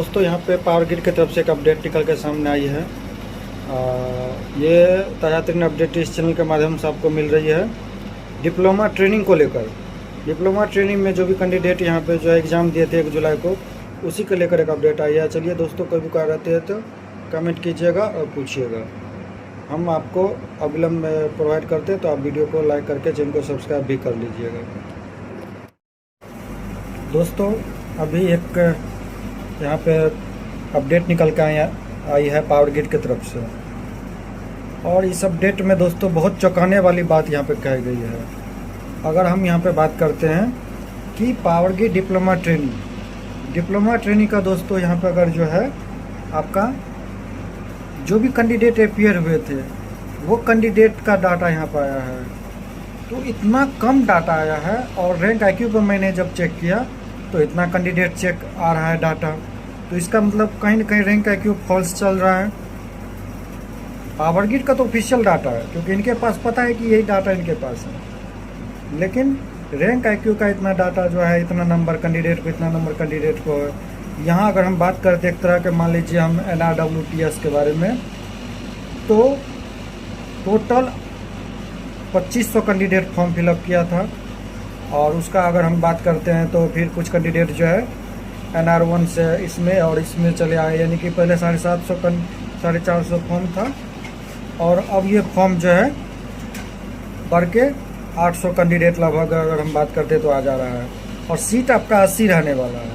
दोस्तों यहाँ पे पावर ग्रिड की तरफ से एक अपडेट निकल के सामने आई है। ये ताज़ा तरीन अपडेट इस चैनल के माध्यम से आपको मिल रही है डिप्लोमा ट्रेनिंग को लेकर। डिप्लोमा ट्रेनिंग में जो भी कैंडिडेट यहाँ पे जो है एग्ज़ाम दिए थे 1 जुलाई को, उसी को लेकर एक अपडेट आई है। चलिए दोस्तों, कोई भी कार्य रहते हैं तो कमेंट कीजिएगा और पूछिएगा, हम आपको अविलंब में प्रोवाइड करते हैं। तो आप वीडियो को लाइक करके चैनल को सब्सक्राइब भी कर लीजिएगा। दोस्तों अभी एक यहाँ पे अपडेट निकल के आई है पावर ग्रिड की तरफ से, और इस अपडेट में दोस्तों बहुत चौंकाने वाली बात यहाँ पे कही गई है। अगर हम यहाँ पे बात करते हैं कि पावर ग्रिड डिप्लोमा ट्रेनिंग का दोस्तों यहाँ पे अगर जो है आपका जो भी कैंडिडेट अपियर हुए थे वो कैंडिडेट का डाटा यहाँ पर आया है, तो इतना कम डाटा आया है। और रैंक आईक्यू पर मैंने जब चेक किया तो इतना कैंडिडेट चेक आ रहा है डाटा, तो इसका मतलब कहीं ना कहीं रैंक आईक्यू फॉल्स चल रहा है। पावर ग्रिड का तो ऑफिशियल डाटा है, क्योंकि इनके पास पता है कि यही डाटा इनके पास है, लेकिन रैंक आईक्यू का इतना डाटा जो है, इतना नंबर कैंडिडेट को, इतना नंबर कैंडिडेट को है। यहाँ अगर हम बात करते एक तरह के, मान लीजिए हम NRWTS के बारे में, तो टोटल 2500 कैंडिडेट फॉर्म फिलअप किया था। और उसका अगर हम बात करते हैं तो फिर कुछ कैंडिडेट जो है NR1 से इसमें और इसमें चले आए, यानी कि पहले 450 फॉर्म था, और अब ये फॉर्म जो है बढ़ के 800 कैंडिडेट लगभग अगर हम बात करते तो आ जा रहा है। और सीट आपका 80 रहने वाला है,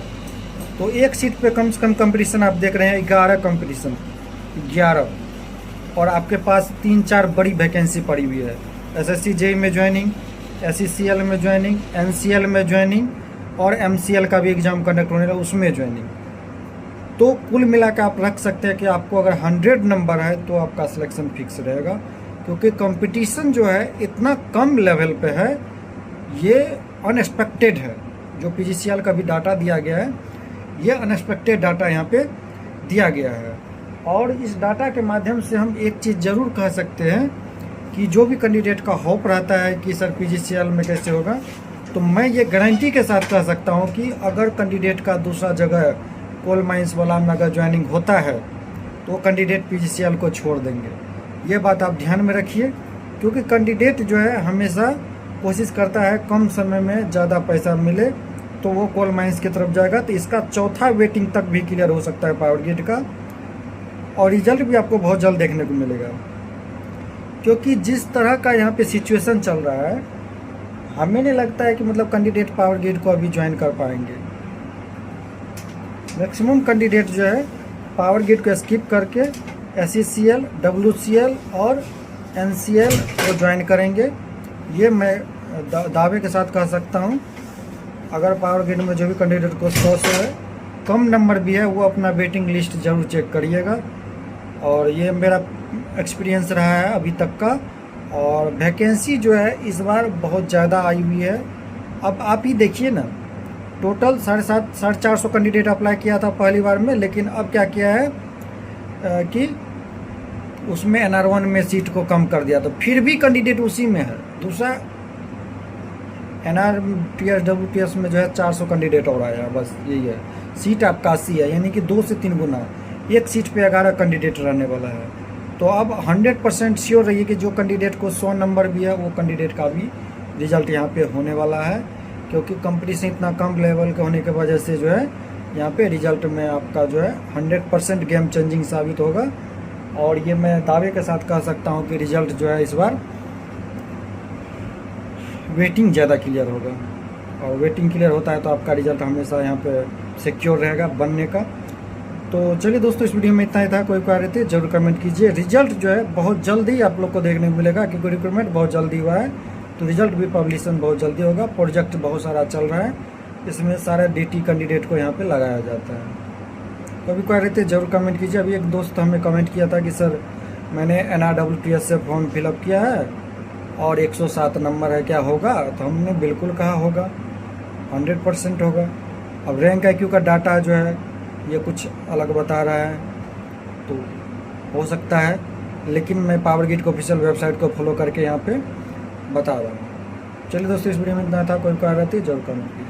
तो एक सीट पे कम से कम कंपटीशन आप देख रहे हैं 11 कंपटीशन 11, और आपके पास 3-4 बड़ी वैकेंसी पड़ी हुई है। SSC JEE में ज्वाइनिंग, SECL में ज्वाइनिंग, NCL में ज्वाइनिंग, और MCL का भी एग्ज़ाम कंडक्ट होने लगा, उसमें ज्वाइनिंग। तो कुल मिला के आप रख सकते हैं कि आपको अगर 100 नंबर है तो आपका सिलेक्शन फिक्स रहेगा, क्योंकि कंपटीशन जो है इतना कम लेवल पे है, ये अनएक्सपेक्टेड है। जो PGCL का भी डाटा दिया गया है, ये अनएक्सपेक्टेड डाटा यहाँ पे दिया गया है। और इस डाटा के माध्यम से हम एक चीज़ ज़रूर कह सकते हैं कि जो भी कैंडिडेट का होप रहता है कि सर PGCL में कैसे होगा, तो मैं ये गारंटी के साथ कह सकता हूँ कि अगर कैंडिडेट का दूसरा जगह कोल माइंस वाला में अगर ज्वाइनिंग होता है तो कैंडिडेट PGCL को छोड़ देंगे। ये बात आप ध्यान में रखिए, क्योंकि कैंडिडेट जो है हमेशा कोशिश करता है कम समय में ज़्यादा पैसा मिले, तो वो कोल माइंस की तरफ जाएगा। तो इसका चौथा वेटिंग तक भी क्लियर हो सकता है पावर ग्रिड का, और रिजल्ट भी आपको बहुत जल्द देखने को मिलेगा। क्योंकि जिस तरह का यहाँ पे सिचुएशन चल रहा है, हमें नहीं लगता है कि मतलब कैंडिडेट पावर ग्रिड को अभी ज्वाइन कर पाएंगे। मैक्सिमम कैंडिडेट जो है पावर ग्रिड को स्किप करके SECL, WCL और NCL को ज्वाइन करेंगे। ये मैं दावे के साथ कह सकता हूँ। अगर पावर ग्रिड में जो भी कैंडिडेट को 100 से कम नंबर भी है, वो अपना वेटिंग लिस्ट ज़रूर चेक करिएगा। और ये मेरा एक्सपीरियंस रहा है अभी तक का। और वैकेंसी जो है इस बार बहुत ज़्यादा आई हुई है। अब आप ही देखिए ना, टोटल 450 कैंडिडेट अप्लाई किया था पहली बार में, लेकिन अब क्या किया है कि उसमें NR1 में सीट को कम कर दिया, तो फिर भी कैंडिडेट उसी में है। दूसरा NRTS WTS में जो है 400 कैंडिडेट और आया, बस यही है। सीट आपका 80 है, यानी कि 2 से 3 गुना, एक सीट पे 11 कैंडिडेट रहने वाला है। तो अब 100% श्योर रहिए कि जो कैंडिडेट को 100 नंबर भी है, वो कैंडिडेट का भी रिजल्ट यहाँ पे होने वाला है, क्योंकि कंपटीशन इतना कम लेवल के होने की वजह से जो है यहाँ पे रिजल्ट में आपका जो है 100% गेम चेंजिंग साबित होगा। और ये मैं दावे के साथ कह सकता हूँ कि रिजल्ट जो है इस बार वेटिंग ज़्यादा क्लियर होगा, और वेटिंग क्लियर होता है तो आपका रिजल्ट हमेशा यहाँ पे सिक्योर रहेगा बनने का। तो चलिए दोस्तों, इस वीडियो में इतना ही था। कोई कार्य थे जरूर कमेंट कीजिए। रिजल्ट जो है बहुत जल्दी आप लोग को देखने को मिलेगा, क्योंकि रिक्रूटमेंट बहुत जल्दी हुआ है, तो रिजल्ट भी पब्लिशन बहुत जल्दी होगा। प्रोजेक्ट बहुत सारा चल रहा है, इसमें सारे DT कैंडिडेट को यहाँ पे लगाया जाता है। तो अभी कार्य थे जरूर कमेंट कीजिए। अभी एक दोस्त हमें कमेंट किया था कि सर मैंने NRWTS से फॉर्म फिलअप किया है और 107 नंबर है, क्या होगा? तो हमने बिल्कुल कहा होगा, 100% होगा। अब रैंक आईक्यू का डाटा जो है ये कुछ अलग बता रहा है, तो हो सकता है, लेकिन मैं पावर ग्रिड को ऑफिशियल वेबसाइट को फॉलो करके यहाँ पे बता रहा हूँ। चलिए दोस्तों, इस वीडियो में इतना था। कोई कार्य रहती है जरूर कमेंट कीजिए।